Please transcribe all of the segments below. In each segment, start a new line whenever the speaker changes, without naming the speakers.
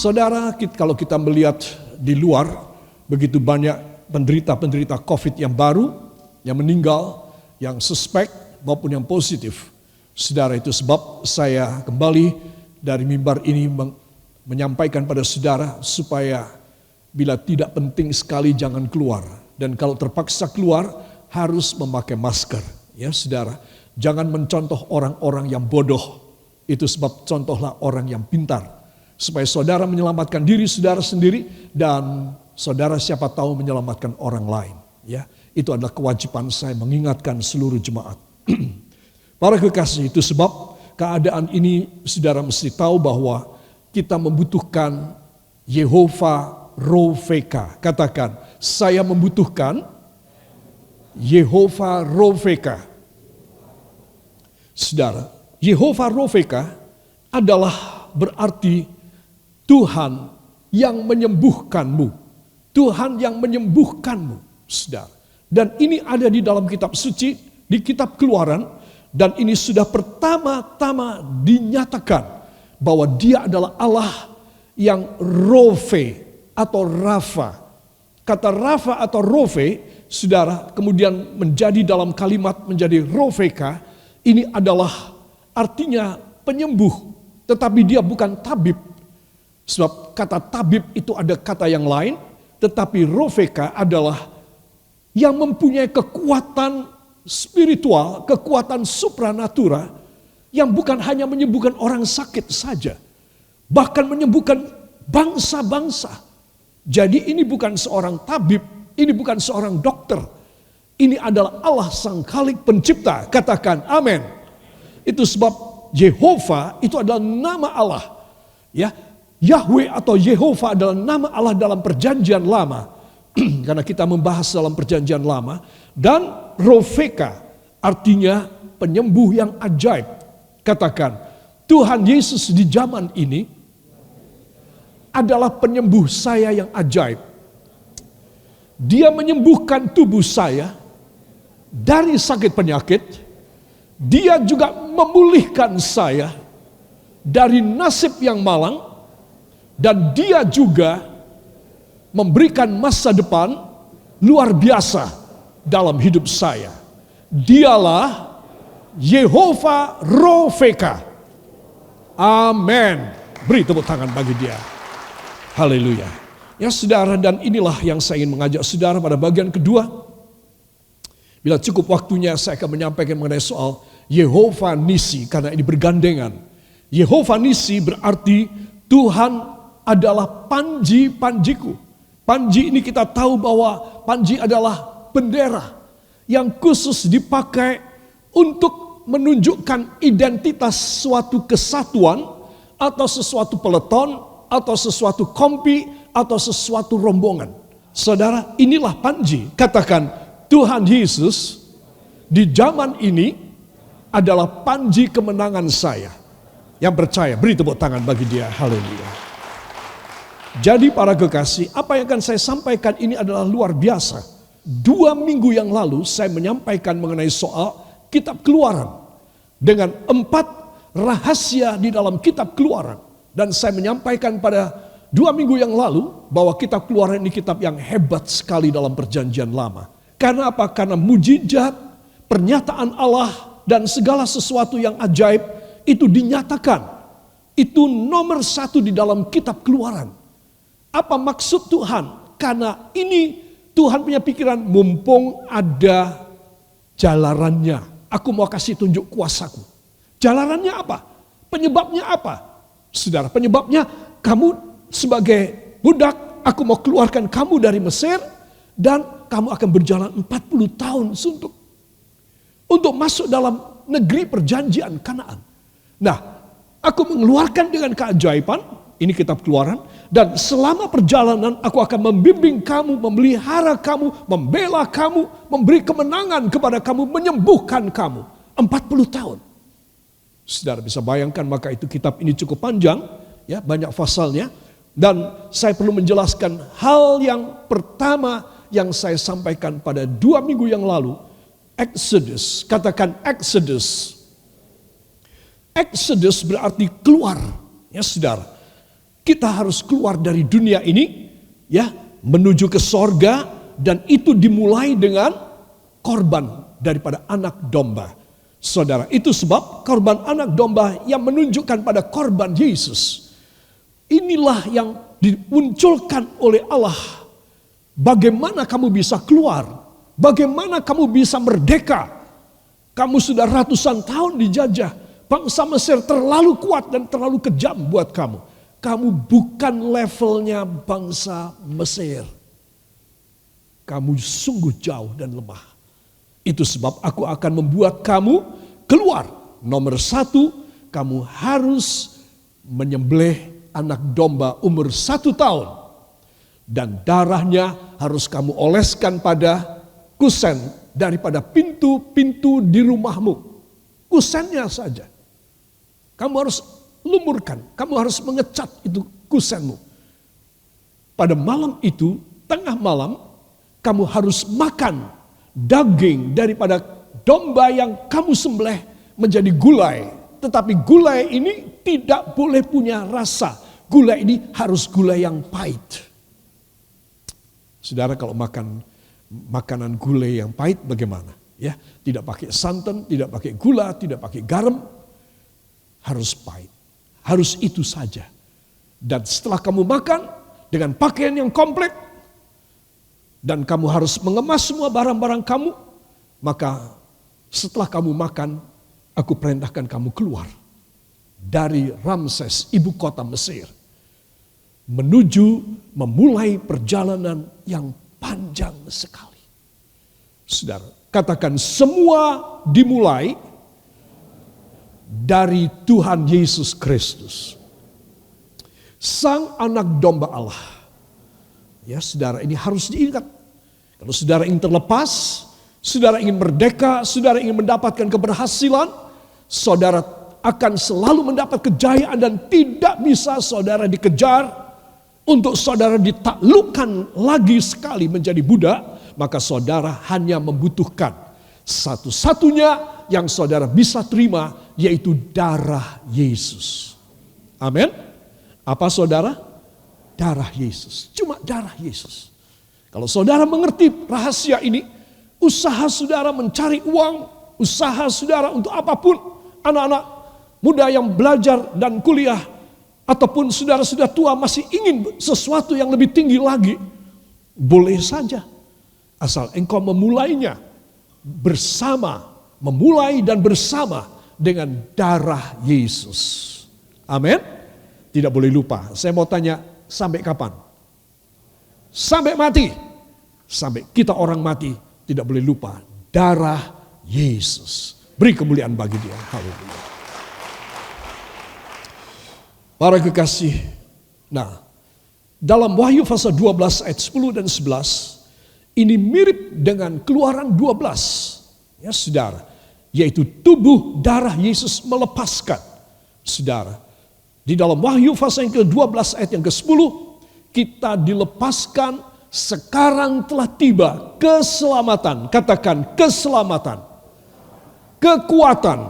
Saudara, kalau kita melihat di luar, begitu banyak penderita-penderita COVID yang baru, yang meninggal, yang suspek maupun yang positif. Saudara, itu sebab saya kembali dari mimbar ini menyampaikan pada saudara supaya bila tidak penting sekali jangan keluar. Dan kalau terpaksa keluar harus memakai masker. Ya saudara, jangan mencontoh orang-orang yang bodoh. Itu sebab contohlah orang yang pintar. Supaya saudara menyelamatkan diri saudara sendiri dan saudara siapa tahu menyelamatkan orang lain. Ya, itu adalah kewajiban saya mengingatkan seluruh jemaat. Para kekasih, itu sebab keadaan ini saudara mesti tahu bahwa kita membutuhkan Yehova Rofeka. Katakan, saya membutuhkan Yehova Rofeka. Saudara, Yehova Rofeka adalah berarti Tuhan yang menyembuhkanmu. Tuhan yang menyembuhkanmu, saudara. Dan ini ada di dalam kitab suci, di kitab Keluaran. Dan ini sudah pertama-tama dinyatakan bahwa dia adalah Allah yang Rofe atau Rafa. Kata Rafa atau Rofe, saudara, kemudian menjadi dalam kalimat menjadi Rofeka. Ini adalah artinya penyembuh. Tetapi dia bukan tabib. Sebab kata tabib itu ada kata yang lain, tetapi Rofeka adalah yang mempunyai kekuatan spiritual, kekuatan supranatural, yang bukan hanya menyembuhkan orang sakit saja, bahkan menyembuhkan bangsa-bangsa. Jadi ini bukan seorang tabib, ini bukan seorang dokter, ini adalah Allah Sang Khalik Pencipta. Katakan amin. Itu sebab Yehova itu adalah nama Allah. Ya, Yahweh atau Yehova adalah nama Allah dalam perjanjian lama. Karena kita membahas dalam perjanjian lama. Dan Rofeka artinya penyembuh yang ajaib. Katakan, Tuhan Yesus di zaman ini adalah penyembuh saya yang ajaib. Dia menyembuhkan tubuh saya dari sakit penyakit. Dia juga memulihkan saya dari nasib yang malang. Dan dia juga memberikan masa depan luar biasa dalam hidup saya. Dialah Yehova Rofeka. Amin. Beri tepuk tangan bagi dia. Haleluya. Ya saudara, dan inilah yang saya ingin mengajak saudara pada bagian kedua. Bila cukup waktunya saya akan menyampaikan mengenai soal Yehova Nisi, karena ini bergandengan. Yehova Nisi berarti Tuhan adalah panji-panjiku. Panji ini kita tahu bahwa panji adalah bendera yang khusus dipakai untuk menunjukkan identitas suatu kesatuan atau sesuatu peleton atau sesuatu kompi atau sesuatu rombongan. Saudara, inilah panji. Katakan, Tuhan Yesus di zaman ini adalah panji kemenangan saya. Yang percaya, beri tepuk tangan bagi dia. Haleluya. Jadi para kekasih, apa yang akan saya sampaikan ini adalah luar biasa. 2 minggu yang lalu saya menyampaikan mengenai soal kitab Keluaran. Dengan 4 rahasia di dalam kitab Keluaran. Dan saya menyampaikan pada 2 minggu yang lalu bahwa kitab Keluaran ini kitab yang hebat sekali dalam perjanjian lama. Karena apa? Karena mujizat, pernyataan Allah dan segala sesuatu yang ajaib itu dinyatakan. Itu nomor 1 di dalam kitab Keluaran. Apa maksud Tuhan? Karena ini Tuhan punya pikiran, mumpung ada jalarannya. Aku mau kasih tunjuk kuasaku. Jalarannya apa? Penyebabnya apa? Saudara, penyebabnya kamu sebagai budak, aku mau keluarkan kamu dari Mesir. Dan kamu akan berjalan 40 tahun untuk masuk dalam negeri perjanjian Kanaan. Nah, aku mengeluarkan dengan keajaiban. Ini kitab Keluaran. Dan selama perjalanan aku akan membimbing kamu, memelihara kamu, membela kamu, memberi kemenangan kepada kamu, menyembuhkan kamu. 40 tahun. Saudara bisa bayangkan, maka itu kitab ini cukup panjang, ya, banyak pasalnya. Dan saya perlu menjelaskan hal yang pertama yang saya sampaikan pada 2 minggu yang lalu. Exodus, katakan Exodus. Exodus berarti keluar, ya saudara. Kita harus keluar dari dunia ini, ya, menuju ke sorga, dan itu dimulai dengan korban daripada anak domba. Saudara, itu sebab korban anak domba yang menunjukkan pada korban Yesus. Inilah yang dimunculkan oleh Allah. Bagaimana kamu bisa keluar? Bagaimana kamu bisa merdeka? Kamu sudah ratusan tahun dijajah. Bangsa Mesir terlalu kuat dan terlalu kejam buat kamu. Kamu bukan levelnya bangsa Mesir. Kamu sungguh jauh dan lemah. Itu sebab aku akan membuat kamu keluar. Nomor 1, kamu harus menyembelih anak domba umur 1 tahun. Dan darahnya harus kamu oleskan pada kusen daripada pintu-pintu di rumahmu. Kusennya saja. Kamu harus lumurkan, kamu harus mengecat itu kusenmu. Pada malam itu, tengah malam, kamu harus makan daging daripada domba yang kamu sembelih menjadi gulai. Tetapi gulai ini tidak boleh punya rasa. Gulai ini harus gulai yang pahit. Saudara, kalau makan makanan gulai yang pahit bagaimana? Ya, tidak pakai santan, tidak pakai gula, tidak pakai garam. Harus pahit. Harus itu saja. Dan setelah kamu makan dengan pakaian yang komplit, dan kamu harus mengemas semua barang-barang kamu, maka setelah kamu makan, aku perintahkan kamu keluar dari Ramses, ibu kota Mesir, menuju memulai perjalanan yang panjang sekali. Saudara, katakan semua dimulai dari Tuhan Yesus Kristus, Sang Anak Domba Allah. Ya, saudara, ini harus diingat. Kalau saudara ingin terlepas, saudara ingin merdeka, saudara ingin mendapatkan keberhasilan, saudara akan selalu mendapat kejayaan dan tidak bisa saudara dikejar untuk saudara ditaklukkan lagi sekali menjadi budak, maka saudara hanya membutuhkan satu-satunya yang saudara bisa terima, yaitu darah Yesus. Amin. Apa saudara? Darah Yesus. Cuma darah Yesus. Kalau saudara mengerti rahasia ini, usaha saudara mencari uang, usaha saudara untuk apapun, anak-anak muda yang belajar dan kuliah, ataupun saudara sudah tua masih ingin sesuatu yang lebih tinggi lagi, boleh saja. Asal engkau memulainya bersama, memulai dan bersama dengan darah Yesus. Amin. Tidak boleh lupa. Saya mau tanya, sampai kapan? Sampai mati. Sampai kita orang mati, tidak boleh lupa darah Yesus. Beri kemuliaan bagi Dia. Haleluya. Para kekasih, nah, dalam Wahyu pasal 12 ayat 10 dan 11, ini mirip dengan Keluaran 12. Ya, saudara, yaitu tubuh darah Yesus melepaskan. Saudara, di dalam Wahyu pasal yang ke-12 ayat yang ke-10, kita dilepaskan. Sekarang telah tiba keselamatan. Katakan keselamatan. Kekuatan.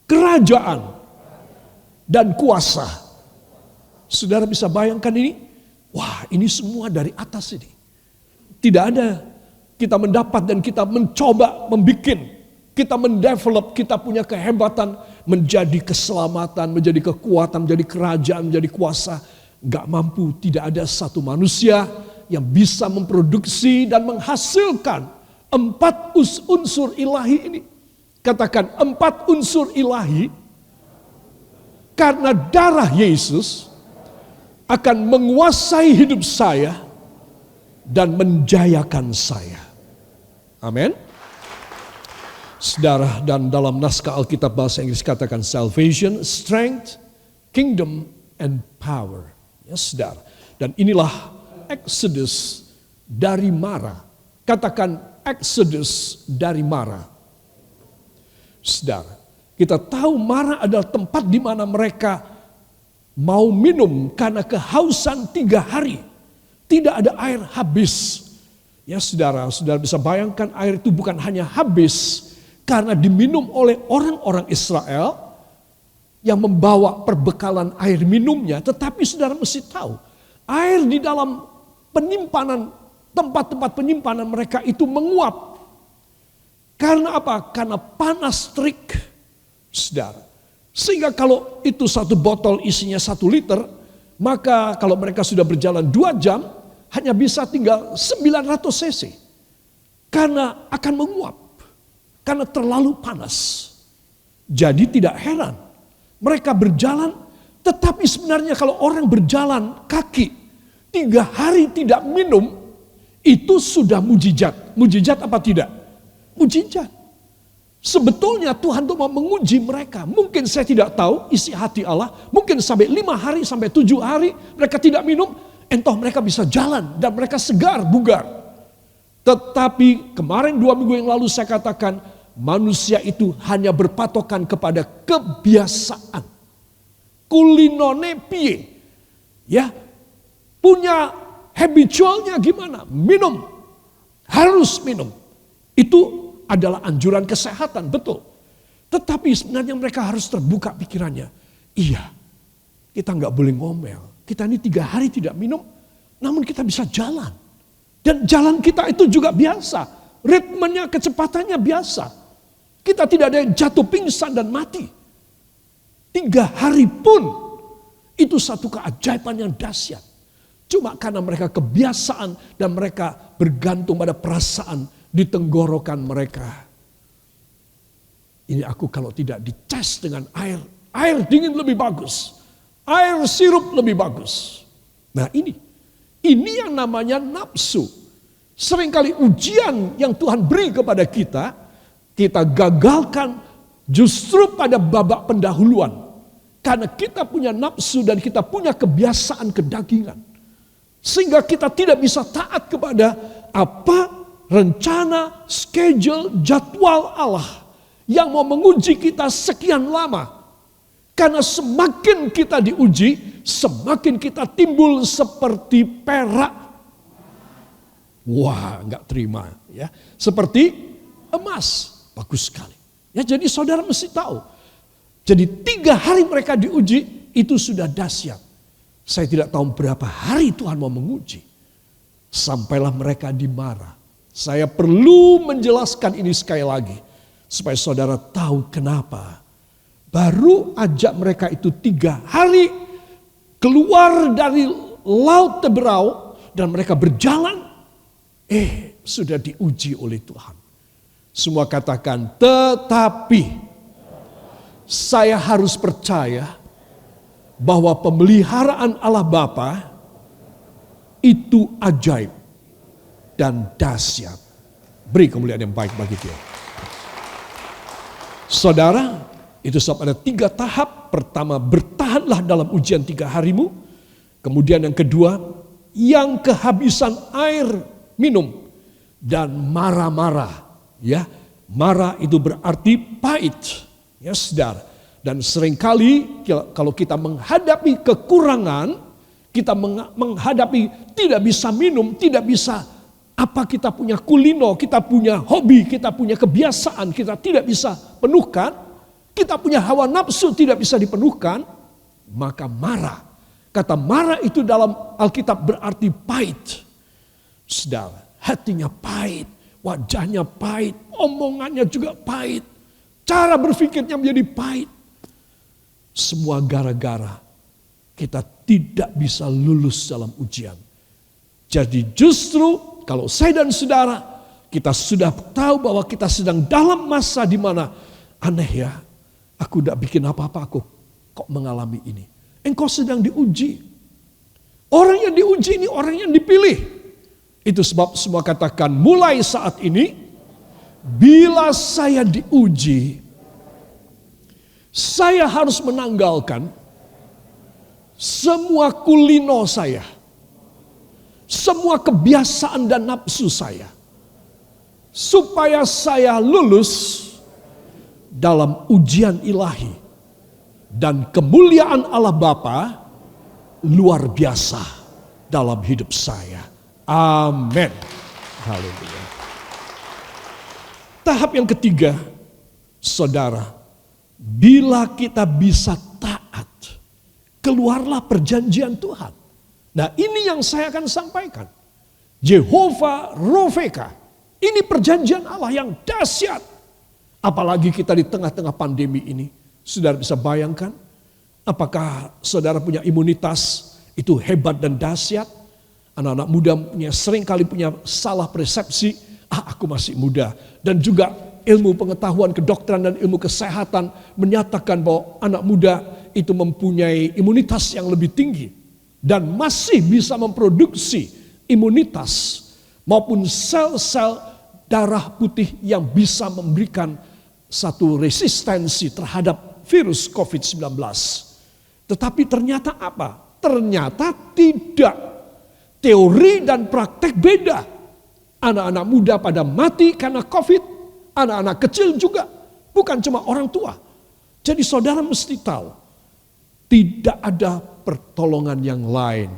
Kerajaan. Dan kuasa. Saudara bisa bayangkan ini? Wah, ini semua dari atas ini. Tidak ada kita mendapat dan kita mencoba membikin. Kita mendevelop, kita punya kehebatan menjadi keselamatan, menjadi kekuatan, menjadi kerajaan, menjadi kuasa. Gak mampu, tidak ada satu manusia yang bisa memproduksi dan menghasilkan 4 unsur ilahi ini. Katakan 4 unsur ilahi, karena darah Yesus akan menguasai hidup saya dan menjayakan saya. Amin. Saudara, dan dalam naskah Alkitab bahasa Inggris katakan salvation, strength, kingdom, and power. Ya, saudara. Dan inilah Exodus dari Mara. Katakan Exodus dari Mara. Saudara, kita tahu Mara adalah tempat di mana mereka mau minum karena kehausan 3 hari. Tidak ada air habis. Ya, saudara, saudara bisa bayangkan air itu bukan hanya habis karena diminum oleh orang-orang Israel, yang membawa perbekalan air minumnya. Tetapi saudara mesti tahu, air di dalam penyimpanan, tempat-tempat penyimpanan mereka itu menguap. Karena apa? Karena panas terik, saudara. Sehingga kalau itu satu botol isinya 1 liter, maka kalau mereka sudah berjalan 2 jam, hanya bisa tinggal 900 cc. Karena akan menguap. Karena terlalu panas. Jadi tidak heran. Mereka berjalan, tetapi sebenarnya kalau orang berjalan kaki 3 hari tidak minum, itu sudah mujizat. Mujizat apa tidak? Mujizat. Sebetulnya Tuhan itu mau menguji mereka. Mungkin saya tidak tahu isi hati Allah. Mungkin sampai 5 hari, sampai 7 hari mereka tidak minum. Entah mereka bisa jalan dan mereka segar, bugar. Tetapi kemarin 2 minggu yang lalu saya katakan, manusia itu hanya berpatokan kepada kebiasaan. Kulinone pie. Ya, punya habitualnya gimana? Minum. Harus minum. Itu adalah anjuran kesehatan, betul. Tetapi sebenarnya mereka harus terbuka pikirannya. Iya, kita nggak boleh ngomel. Kita ini 3 hari tidak minum, namun kita bisa jalan. Dan jalan kita itu juga biasa. Ritmenya, kecepatannya biasa. Kita tidak ada yang jatuh pingsan dan mati. 3 hari pun itu satu keajaiban yang dahsyat. Cuma karena mereka kebiasaan dan mereka bergantung pada perasaan di tenggorokan mereka. Ini aku kalau tidak dicas dengan air dingin lebih bagus. Air sirup lebih bagus. Nah ini yang namanya nafsu. Seringkali ujian yang Tuhan beri kepada kita gagalkan justru pada babak pendahuluan. Karena kita punya nafsu dan kita punya kebiasaan kedagingan. Sehingga kita tidak bisa taat kepada apa rencana, schedule, jadwal Allah yang mau menguji kita sekian lama. Karena semakin kita diuji, semakin kita timbul seperti perak. Wah, nggak terima ya. Seperti emas. Bagus sekali. Ya, jadi saudara mesti tahu. Jadi 3 hari mereka diuji, itu sudah dahsyat. Saya tidak tahu berapa hari Tuhan mau menguji. Sampailah mereka dimarah. Saya perlu menjelaskan ini sekali lagi. Supaya saudara tahu kenapa. Baru ajak mereka itu 3 hari keluar dari laut Teberau. Dan mereka berjalan. Sudah diuji oleh Tuhan. Semua katakan, tetapi saya harus percaya bahwa pemeliharaan Allah Bapa itu ajaib dan dahsyat. Beri kemuliaan yang baik bagi Dia. Saudara, itu sebab ada 3 tahap. Pertama, bertahanlah dalam ujian 3 harimu. Kemudian yang kedua, yang kehabisan air minum dan marah-marah. Ya, marah itu berarti pahit. Ya, saudara. Dan seringkali kalau kita menghadapi kekurangan, kita menghadapi tidak bisa minum, tidak bisa apa kita punya kulino, kita punya hobi, kita punya kebiasaan, kita tidak bisa penuhkan, kita punya hawa nafsu tidak bisa dipenuhkan, maka marah. Kata marah itu dalam Alkitab berarti pahit. Saudara, hatinya pahit, wajahnya pahit, omongannya juga pahit. Cara berpikirnya menjadi pahit. Semua gara-gara kita tidak bisa lulus dalam ujian. Jadi justru kalau saya dan saudara, kita sudah tahu bahwa kita sedang dalam masa di mana aneh ya, aku tidak bikin apa-apa, aku kok mengalami ini. Engkau sedang diuji. Orang yang diuji ini orang yang dipilih. Itu sebab semua katakan mulai saat ini, bila saya diuji, saya harus menanggalkan semua kulino saya, semua kebiasaan dan nafsu saya, supaya saya lulus dalam ujian ilahi dan kemuliaan Allah Bapa luar biasa dalam hidup saya. Amin. Haleluya. Tahap yang ketiga, saudara, bila kita bisa taat. Keluarlah perjanjian Tuhan. Nah, ini yang saya akan sampaikan. Jehovah Rofeka. Ini perjanjian Allah yang dahsyat. Apalagi kita di tengah-tengah pandemi ini. Saudara bisa bayangkan, apakah saudara punya imunitas itu hebat dan dahsyat? Anak-anak muda seringkali punya salah persepsi. Aku masih muda. Dan juga ilmu pengetahuan kedokteran dan ilmu kesehatan menyatakan bahwa anak muda itu mempunyai imunitas yang lebih tinggi. Dan masih bisa memproduksi imunitas maupun sel-sel darah putih yang bisa memberikan satu resistensi terhadap virus COVID-19. Tetapi ternyata apa? Ternyata tidak. Teori dan praktek beda. Anak-anak muda pada mati karena COVID. Anak-anak kecil juga. Bukan cuma orang tua. Jadi saudara mesti tahu. Tidak ada pertolongan yang lain.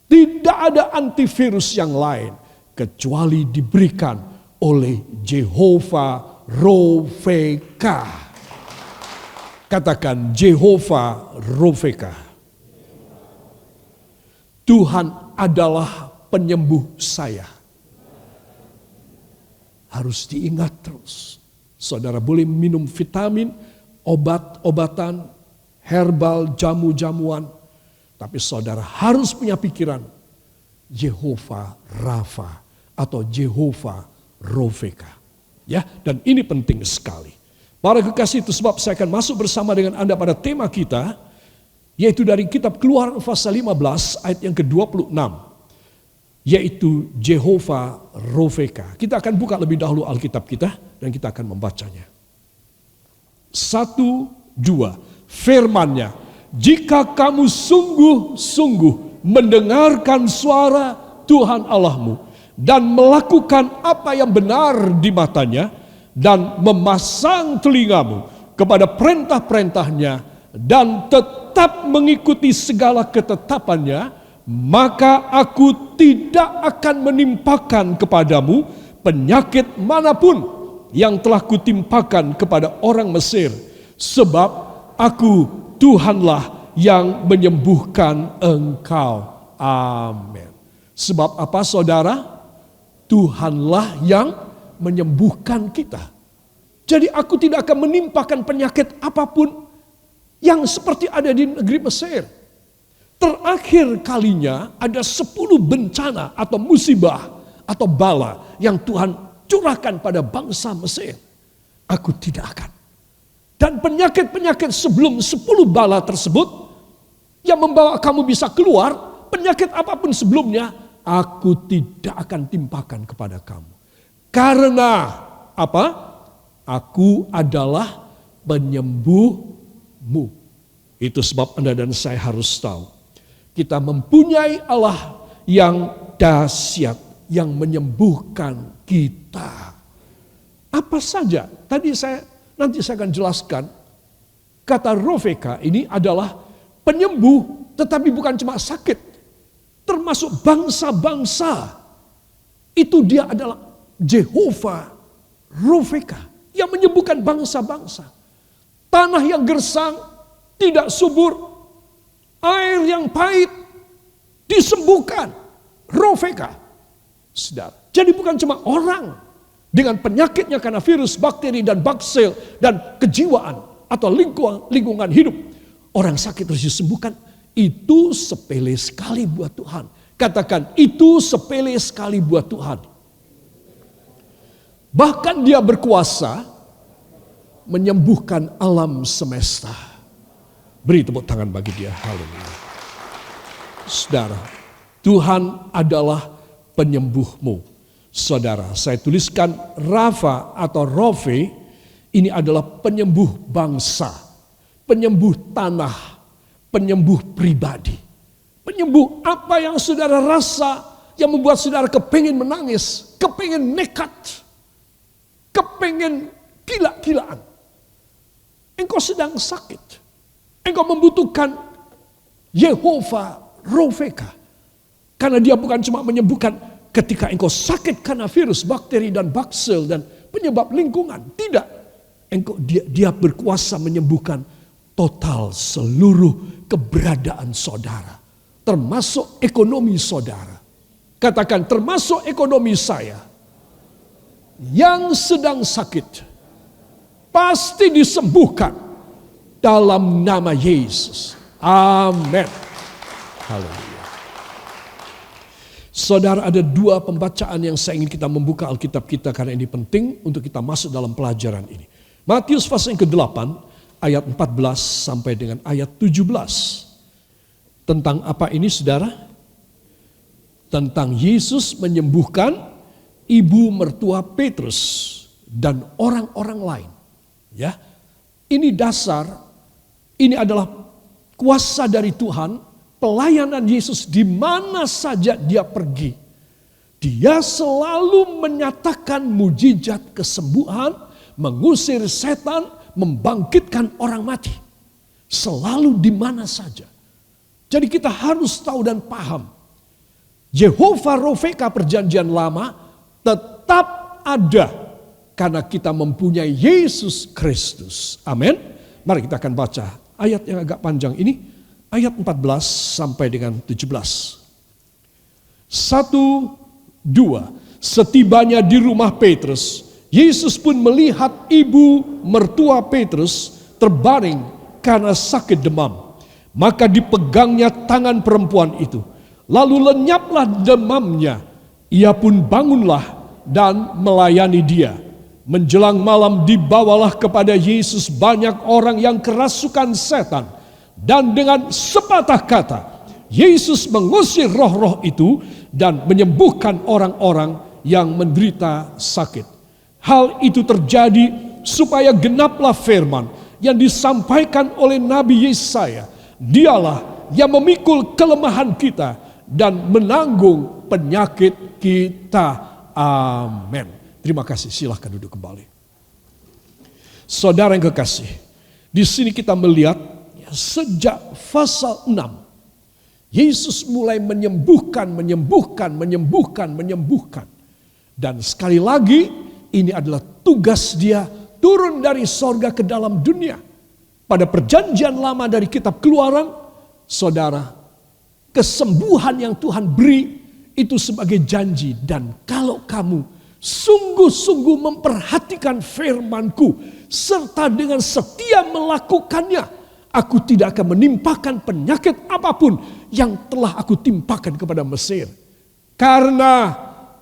Tidak ada antivirus yang lain. Kecuali diberikan oleh Jehovah Rofeka. Katakan Jehovah Rofeka. Tuhan adalah penyembuh saya. Harus diingat terus. Saudara boleh minum vitamin, obat-obatan, herbal, jamu-jamuan. Tapi saudara harus punya pikiran Jehovah Rafa atau Jehovah Rofeka. Ya, dan ini penting sekali. Para kekasih, itu sebab saya akan masuk bersama dengan Anda pada tema kita, yaitu dari kitab Keluaran pasal 15 ayat yang ke-26. Yaitu Jehovah Rofeka. Kita akan buka lebih dahulu Alkitab kita dan kita akan membacanya. 1, 2, firman-Nya, jika kamu sungguh-sungguh mendengarkan suara Tuhan Allahmu dan melakukan apa yang benar di matanya dan memasang telingamu kepada perintah-perintahnya dan tetap mengikuti segala ketetapannya, maka aku tidak akan menimpakan kepadamu penyakit manapun yang telah kutimpakan kepada orang Mesir, sebab aku Tuhanlah yang menyembuhkan engkau. Amin. Sebab apa saudara? Tuhanlah yang menyembuhkan kita. Jadi aku tidak akan menimpakan penyakit apapun yang seperti ada di negeri Mesir. Terakhir kalinya ada 10 bencana atau musibah atau bala yang Tuhan curahkan pada bangsa Mesir. Aku tidak akan. Dan penyakit-penyakit sebelum 10 bala tersebut yang membawa kamu bisa keluar, penyakit apapun sebelumnya, aku tidak akan timpakan kepada kamu. Karena apa? Aku adalah penyembuhmu. Itu sebab Anda dan saya harus tahu. Kita mempunyai Allah yang dahsyat, yang menyembuhkan kita. Apa saja? Nanti saya akan jelaskan. Kata Rofeka ini adalah penyembuh, tetapi bukan cuma sakit. Termasuk bangsa-bangsa. Itu dia adalah Jehovah Rofeka yang menyembuhkan bangsa-bangsa. Tanah yang gersang, tidak subur, air yang pahit disembuhkan. Rofeka. Saudara. Jadi bukan cuma orang dengan penyakitnya karena virus, bakteri, dan baksel, dan kejiwaan atau lingkungan hidup. Orang sakit harus disembuhkan. Itu sepele sekali buat Tuhan. Katakan, itu sepele sekali buat Tuhan. Bahkan dia berkuasa menyembuhkan alam semesta. Beri tepuk tangan bagi dia. Haleluya. Saudara, Tuhan adalah penyembuhmu. Saudara, saya tuliskan Rafa atau Rofe, ini adalah penyembuh bangsa, penyembuh tanah, penyembuh pribadi. Penyembuh apa yang saudara rasa yang membuat saudara kepingin menangis, kepingin nekat, kepingin gila-gilaan. Engkau sedang sakit. Engkau membutuhkan Jehovah Rofeka. Karena dia bukan cuma menyembuhkan ketika engkau sakit karena virus, bakteri, dan baksel, dan penyebab lingkungan. Tidak. Dia berkuasa menyembuhkan total seluruh keberadaan saudara. Termasuk ekonomi saudara. Katakan termasuk ekonomi saya. Yang sedang sakit. Pasti disembuhkan dalam nama Yesus. Amin. Haleluya. Saudara, ada dua pembacaan yang saya ingin kita membuka Alkitab kita karena ini penting untuk kita masuk dalam pelajaran ini. Matius pasal yang ke-8 ayat 14 sampai dengan ayat 17. Tentang apa ini saudara? Tentang Yesus menyembuhkan ibu mertua Petrus dan orang-orang lain. Ya, ini dasar, ini adalah kuasa dari Tuhan, pelayanan Yesus di mana saja dia pergi. Dia selalu menyatakan mujizat kesembuhan, mengusir setan, membangkitkan orang mati. Selalu di mana saja. Jadi kita harus tahu dan paham. Jehovah Rofeka perjanjian lama tetap ada karena kita mempunyai Yesus Kristus. Amin. Mari kita akan baca ayat yang agak panjang ini. Ayat 14 sampai dengan 17. 1, 2. Setibanya di rumah Petrus, Yesus pun melihat ibu mertua Petrus terbaring karena sakit demam. Maka dipegangnya tangan perempuan itu. Lalu lenyaplah demamnya. Ia pun bangunlah dan melayani dia. Menjelang malam dibawalah kepada Yesus banyak orang yang kerasukan setan. Dan dengan sepatah kata, Yesus mengusir roh-roh itu dan menyembuhkan orang-orang yang menderita sakit. Hal itu terjadi supaya genaplah firman yang disampaikan oleh Nabi Yesaya. Dialah yang memikul kelemahan kita dan menanggung penyakit kita. Amin. Terima kasih, silahkan duduk kembali. Saudara yang kekasih, di sini kita melihat sejak pasal 6, Yesus mulai menyembuhkan. Dan sekali lagi, ini adalah tugas dia turun dari sorga ke dalam dunia. Pada perjanjian lama dari kitab Keluaran, saudara, kesembuhan yang Tuhan beri itu sebagai janji. Dan kalau kamu sungguh-sungguh memperhatikan firman-Ku serta dengan setia melakukannya, aku tidak akan menimpakan penyakit apapun yang telah aku timpakan kepada Mesir. Karena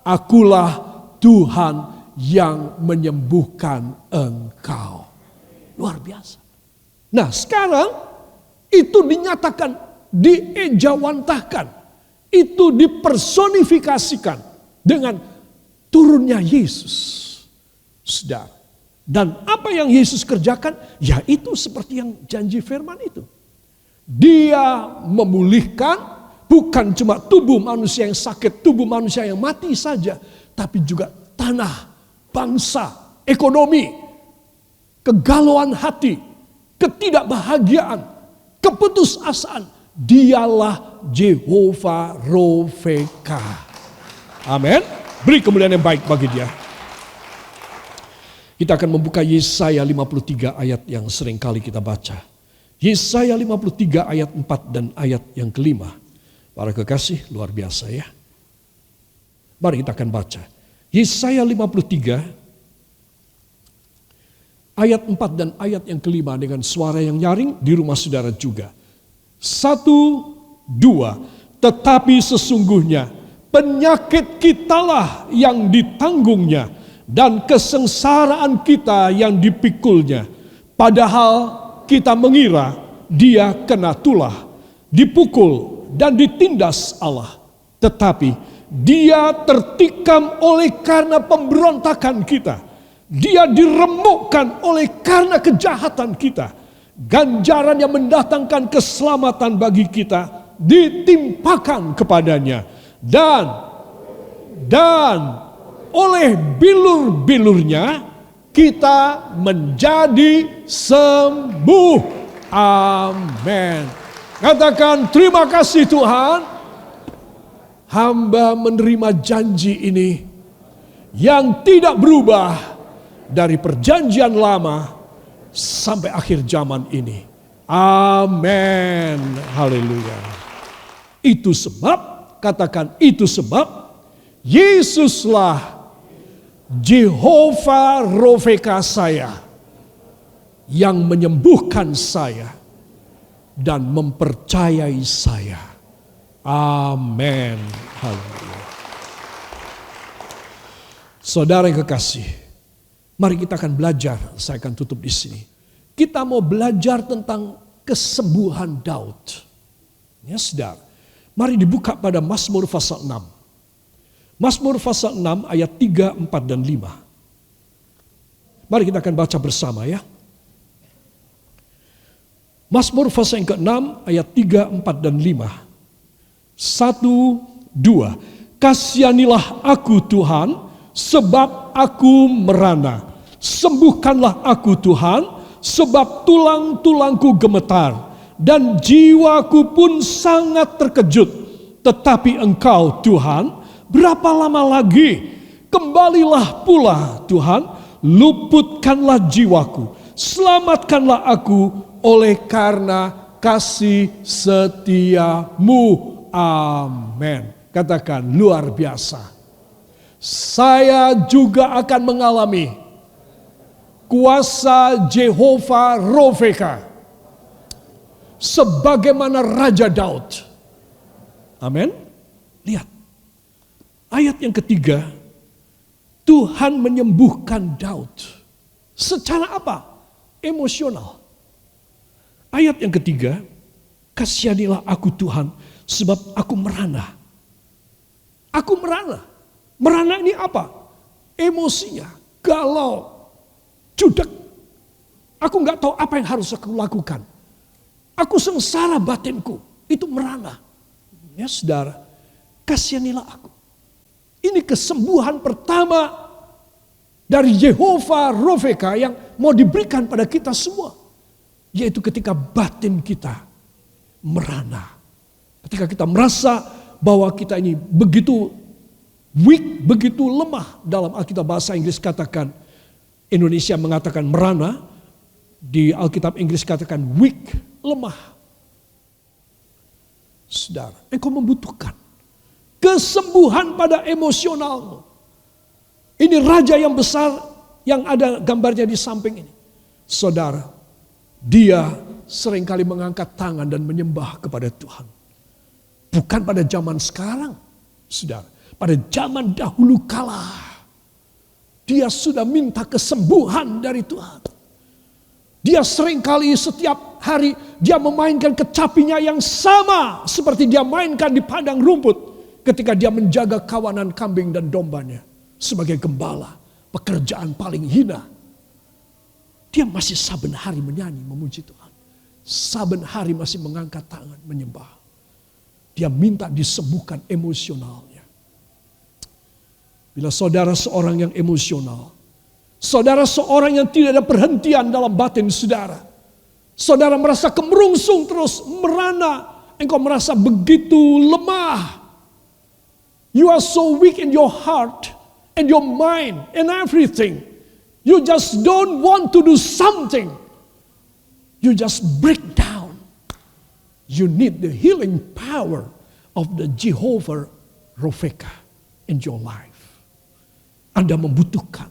akulah Tuhan yang menyembuhkan engkau. Luar biasa. Nah sekarang itu dinyatakan, diejawantahkan. Itu dipersonifikasikan dengan turunnya Yesus. Saudara. Dan apa yang Yesus kerjakan? Ya itu seperti yang janji firman itu. Dia memulihkan bukan cuma tubuh manusia yang sakit, tubuh manusia yang mati saja. Tapi juga tanah, bangsa, ekonomi, kegalauan hati, ketidakbahagiaan, keputusasaan. Dialah Jehovah Rofeka. Amin. Beri kemuliaan yang baik bagi dia. Kita akan membuka Yesaya 53 ayat yang sering kali kita baca. Yesaya 53 ayat 4 dan ayat yang ke-5. Para kekasih, luar biasa ya. Mari kita akan baca. Yesaya 53 ayat 4 dan ayat yang ke-5 dengan suara yang nyaring di rumah saudara juga. 1, 2. Tetapi sesungguhnya penyakit kitalah yang ditanggungnya dan kesengsaraan kita yang dipikulnya. Padahal kita mengira dia kena tulah, dipukul dan ditindas Allah. Tetapi dia tertikam oleh karena pemberontakan kita. Dia diremukkan oleh karena kejahatan kita. Ganjaran yang mendatangkan keselamatan bagi kita ditimpakan kepadanya. Dan oleh bilur-bilurnya kita menjadi sembuh. Amin. Katakan terima kasih Tuhan. Hamba menerima janji ini yang tidak berubah dari perjanjian lama sampai akhir zaman ini. Amin. Haleluya. Itu sebab, katakan itu sebab, Yesuslah Jehovah Rofeka saya, yang menyembuhkan saya dan mempercayai saya. Amin. Haleluya. Saudara yang kekasih, mari kita akan belajar. Saya akan tutup di sini. Kita mau belajar tentang kesembuhan Daud. Ya, saudara. Mari dibuka pada Mazmur pasal 6. Mazmur pasal 6 ayat 3, 4 dan 5. Mari kita akan baca bersama ya. Mazmur pasal yang ke-6 ayat 3, 4 dan 5. 1, 2. Kasihanilah aku Tuhan, sebab aku merana. Sembuhkanlah aku Tuhan, sebab tulang-tulangku gemetar, dan jiwaku pun sangat terkejut. Tetapi Engkau Tuhan, berapa lama lagi? Kembalilah pula Tuhan, luputkanlah jiwaku, selamatkanlah aku oleh karena kasih setiamu. Amin. Katakan luar biasa. Saya juga akan mengalami kuasa Jehovah Rofeka sebagaimana Raja Daud. Amin. Lihat. Ayat yang ketiga, Tuhan menyembuhkan Daud. Secara apa? Emosional. Ayat yang ketiga, kasihanilah aku Tuhan, sebab aku merana. Aku merana. Merana ini apa? Emosinya, galau, judak. Aku nggak tahu apa yang harus aku lakukan. Aku sengsara batinku. Itu merana. Ya saudara, kasihanilah aku. Ini kesembuhan pertama dari Jehovah Rofeka yang mau diberikan pada kita semua. Yaitu ketika batin kita merana. Ketika kita merasa bahwa kita ini begitu weak, begitu lemah. Dalam Alkitab bahasa Inggris katakan, Indonesia mengatakan merana. Di Alkitab Inggris katakan weak, lemah. Saudara, engkau membutuhkan kesembuhan pada emosionalmu. Ini raja yang besar yang ada gambarnya di samping ini. Saudara, dia seringkali mengangkat tangan dan menyembah kepada Tuhan. Bukan pada zaman sekarang, saudara. Pada zaman dahulu kala, dia sudah minta kesembuhan dari Tuhan. Dia seringkali setiap hari dia memainkan kecapinya yang sama seperti dia mainkan di padang rumput ketika dia menjaga kawanan kambing dan dombanya sebagai gembala, pekerjaan paling hina. Dia masih saben hari menyanyi, memuji Tuhan. Saben hari masih mengangkat tangan, menyembah. Dia minta disembuhkan emosionalnya. Bila saudara seorang yang emosional, saudara seorang yang tidak ada perhentian dalam batin saudara, saudara merasa kemerungsung terus, merana, engkau merasa begitu lemah. You are so weak in your heart and your mind and everything. You just don't want to do something. You just break down. You need the healing power of the Jehovah Rofeka in your life. Anda membutuhkan.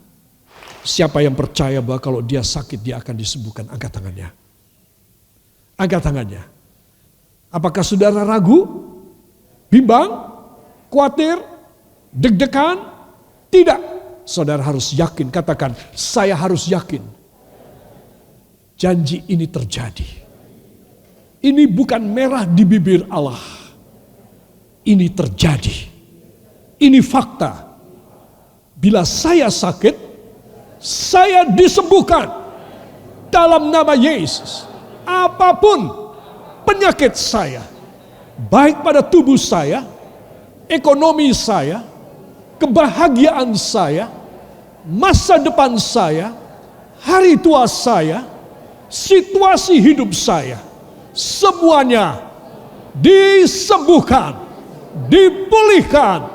Siapa yang percaya bahwa kalau dia sakit dia akan disembuhkan? Angkat tangannya. Angkat tangannya. Apakah saudara ragu? Bimbang? Khawatir? Deg-degan? Tidak. Saudara harus yakin. Katakan, saya harus yakin. Janji ini terjadi. Ini bukan merah di bibir Allah. Ini terjadi. Ini fakta. Bila saya sakit, saya disembuhkan dalam nama Yesus. Apapun penyakit saya, baik pada tubuh saya, ekonomi saya, kebahagiaan saya, masa depan saya, hari tua saya, situasi hidup saya, semuanya disembuhkan, dipulihkan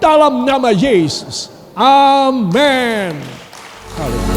dalam nama Yesus. Amin. Haleluya.